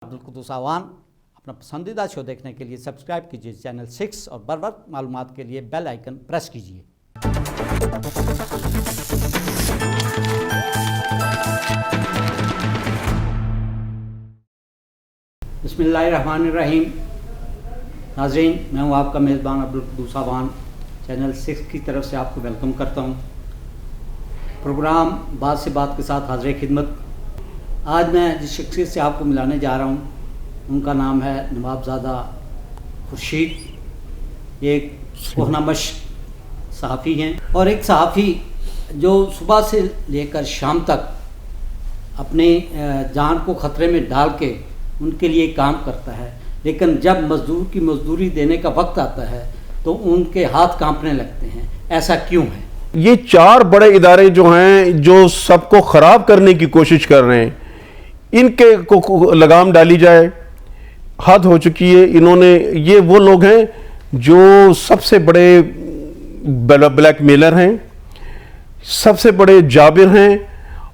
عبدالقدوس اعوان اپنا پسندیدہ شو دیکھنے کے لیے سبسکرائب کیجیے چینل 6 اور بر وقت معلومات کے لیے بیل آئیکن پریس کیجیے۔ بسم اللہ الرحمن الرحیم۔ ناظرین، میں ہوں آپ کا میزبان عبدالقدوس اعوان، چینل 6 کی طرف سے آپ کو ویلکم کرتا ہوں۔ پروگرام بات سے بات کے ساتھ حاضر خدمت۔ آج میں جس شخصیت سے آپ کو ملانے جا رہا ہوں ان کا نام ہے نواب زادہ خورشید۔ یہ ایک کوہنامش صحافی ہیں اور ایک صحافی جو صبح سے لے کر شام تک اپنے جان کو خطرے میں ڈال کے ان کے لیے کام کرتا ہے، لیکن جب مزدور کی مزدوری دینے کا وقت آتا ہے تو ان کے ہاتھ کانپنے لگتے ہیں۔ ایسا کیوں ہے؟ یہ 4 بڑے ادارے جو ہیں جو سب کو خراب کرنے کی کوشش کر رہے ہیں، ان کے کو لگام ڈالی جائے، حد ہو چکی ہے۔ انہوں نے یہ وہ لوگ ہیں جو سب سے بڑے بلیک میلر ہیں، سب سے بڑے جابر ہیں،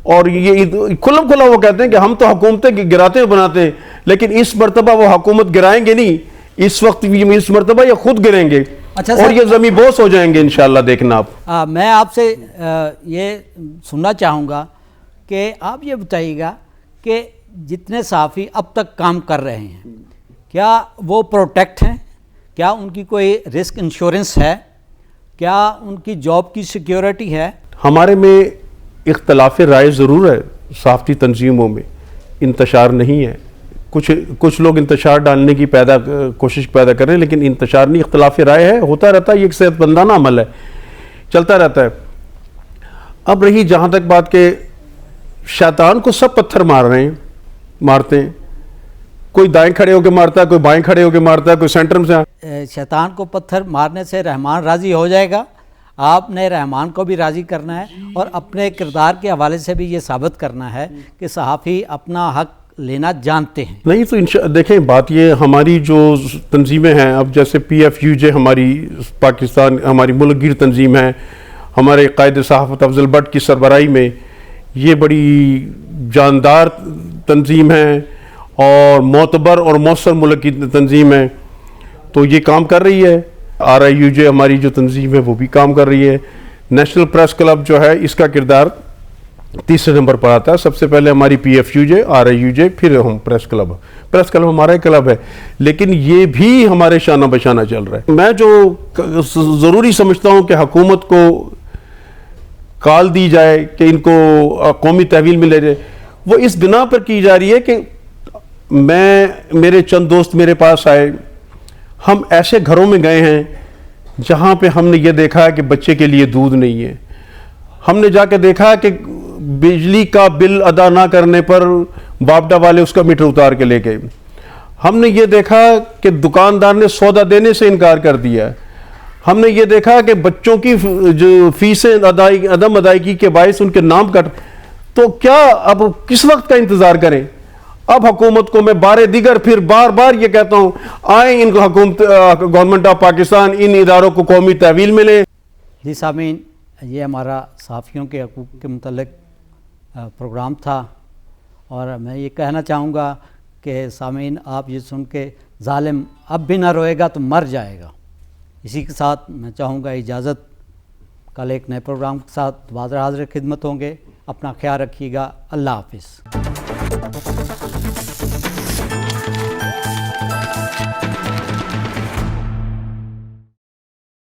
اور یہ کھلم کھلا وہ کہتے ہیں کہ ہم تو حکومتیں گراتے ہیں بناتے ہیں، لیکن اس مرتبہ وہ حکومت گرائیں گے نہیں، اس مرتبہ یہ خود گریں گے اور یہ زمین بوس ہو جائیں گے انشاءاللہ۔ دیکھنا آپ، میں آپ سے یہ سننا چاہوں گا کہ آپ یہ بتائیے گا کہ جتنے صحافی اب تک کام کر رہے ہیں کیا وہ پروٹیکٹ ہیں؟ کیا ان کی کوئی رسک انشورنس ہے؟ کیا ان کی جاب کی سیکیورٹی ہے؟ ہمارے میں اختلاف رائے ضرور ہے، صحافتی تنظیموں میں انتشار نہیں ہے۔ کچھ لوگ انتشار ڈالنے کی کوشش پیدا کر رہے ہیں، لیکن انتشار نہیں، اختلاف رائے ہے، ہوتا رہتا ہے، یہ ایک صحت مندانہ عمل ہے، چلتا رہتا ہے۔ اب رہی جہاں تک بات کہ شیطان کو سب پتھر مارتے ہیں، کوئی دائیں کھڑے ہو کے مارتا ہے، کوئی بائیں کھڑے ہو کے مارتا ہے، کوئی سینٹر میں سے۔ شیطان کو پتھر مارنے سے رحمان راضی ہو جائے گا؟ آپ نے رحمان کو بھی راضی کرنا ہے اور اپنے کردار کے حوالے سے بھی یہ ثابت کرنا ہے کہ صحافی اپنا حق لینا جانتے ہیں۔ نہیں تو دیکھیں، بات یہ ہماری جو تنظیمیں ہیں، اب جیسے PFUJ ہماری پاکستان، ہماری ملک گیر تنظیم ہے، ہمارے قائد صحافت افضل بٹ کی سربراہی میں یہ بڑی جاندار تنظیم ہے اور معتبر اور مؤثر ملک کی تنظیم ہے، تو یہ کام کر رہی ہے۔ RIUJ ہماری جو تنظیم ہے وہ بھی کام کر رہی ہے۔ نیشنل پریس کلب جو ہے اس کا کردار 3 نمبر پر آتا ہے۔ سب سے پہلے ہماری PFUJ، RIUJ، پھر ہم پریس کلب ہمارا ایک کلب ہے، لیکن یہ بھی ہمارے شانہ بشانہ چل رہا ہے۔ میں جو ضروری سمجھتا ہوں کہ حکومت کو کال دی جائے کہ ان کو قومی تحویل میں لے جائے، وہ اس بنا پر کی جا رہی ہے کہ میرے چند دوست میرے پاس آئے، ہم ایسے گھروں میں گئے ہیں جہاں پہ ہم نے یہ دیکھا کہ بچے کے لیے دودھ نہیں ہے، ہم نے جا کے دیکھا کہ بجلی کا بل ادا نہ کرنے پر باپڈا والے اس کا میٹر اتار کے لے گئے، ہم نے یہ دیکھا کہ دکاندار نے سودا دینے سے انکار کر دیا، ہم نے یہ دیکھا کہ بچوں کی جو فیسیں عدم ادائیگی کے باعث ان کے نام کٹ۔ تو کیا اب کس وقت کا انتظار کریں؟ اب حکومت کو میں بار دیگر پھر بار یہ کہتا ہوں، آئیں ان گورنمنٹ آف پاکستان ان اداروں کو قومی تحویل میں لیں۔ جی سامعین، یہ ہمارا صحافیوں کے حقوق کے متعلق پروگرام تھا، اور میں یہ کہنا چاہوں گا کہ سامعین آپ یہ سن کے ظالم اب بھی نہ روئے گا تو مر جائے گا۔ اسی کے ساتھ میں چاہوں گا اجازت، کل ایک نئے پروگرام کے ساتھ دوبارہ حاضر خدمت ہوں گے۔ اپنا خیال رکھیے گا۔ اللہ حافظ۔